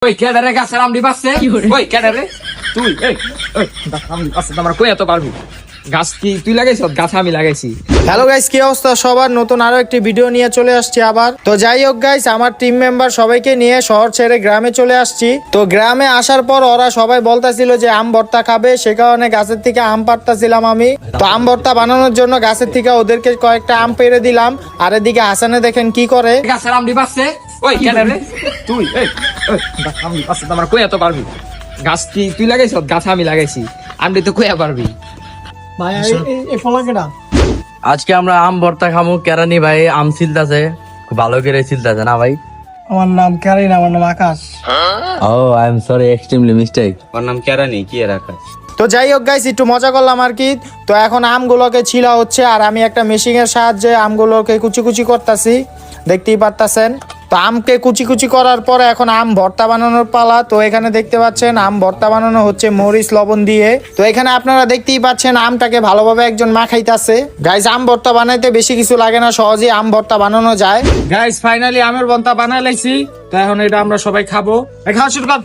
ওই কেডারে গাছের আমডি পাচ্ছে ওই কেডারে তুই এই আমডি পাচ্ছে তোমরা কই এত পারবি গাছ কি তুই লাগাইছ গাছ আমি লাগাইছি। হ্যালো গাইস, কি অবস্থা সবার? নতুন আরো একটি ভিডিও নিয়ে চলে আসছি আবার। তো যাই হোক গাইস, আমার টিম মেম্বার সবাইকে নিয়ে শহর ছেড়ে গ্রামে চলে আসছি। তো গ্রামে আসার পর ওরা সবাই বলতাছিল যে আম ভর্তা খাবে, সে কারণে গাছের থেকে আম পাড়তাছিলাম আমি। তো আম ভর্তা বানানোর জন্য গাছের থেকে ওদেরকে কয়েকটা আম পেড়ে দিলাম। আর এদিকে হাসানে দেখেন কি করে। গাছের আমডি পাচ্ছে ওই কেডারে তুই এই আমডি পাচ্ছে তোমরা কই এত পারবি গাছ কি তুই লাগাইছ গাছ আমি লাগাইছি আমডি তো কই পারবি। ভাই এই ফলাকেটা আজকে আমরা আম ভর্তা খামু। কেরানি ভাই আম ছিলতাছে, খুব ভালো করে ছিলতাছে না ভাই? আমার নাম ক্যারি না, আমার নাম Akash. Oh I am sorry, extremely mistake. ওর নাম কেরানি, কি এর আকাশ? তো যাই হোক গাইস, একটু মজা করলাম আর কি। তো এখন আমগুলোকে ছিলা হচ্ছে আর আমি একটা মেশিং এর সাহায্যে আমগুলোকে কুচি কুচি করতেছি, দেখতেই পারতাছেন। তো আমকে কুচি কুচি করার পরে এখন আম ভর্তা বানানোর পালা। তো এখানে দেখতে পাচ্ছেন আম ভর্তা বানানো হচ্ছে মরিচ লবণ দিয়ে। তো এখানে আপনারা দেখতেই পাচ্ছেন আমটাকে ভালোভাবে একজন মাখাইতাছে। গাইস, আম ভর্তা বানাইতে বেশি কিছু লাগে না, সহজেই আম ভর্তা বানানো যায়। গাইস ফাইনালি আমের ভর্তা বানাই লাইছি। তো এখন এটা আমরা সবাই খাবো। খাওয়া শুরু কর।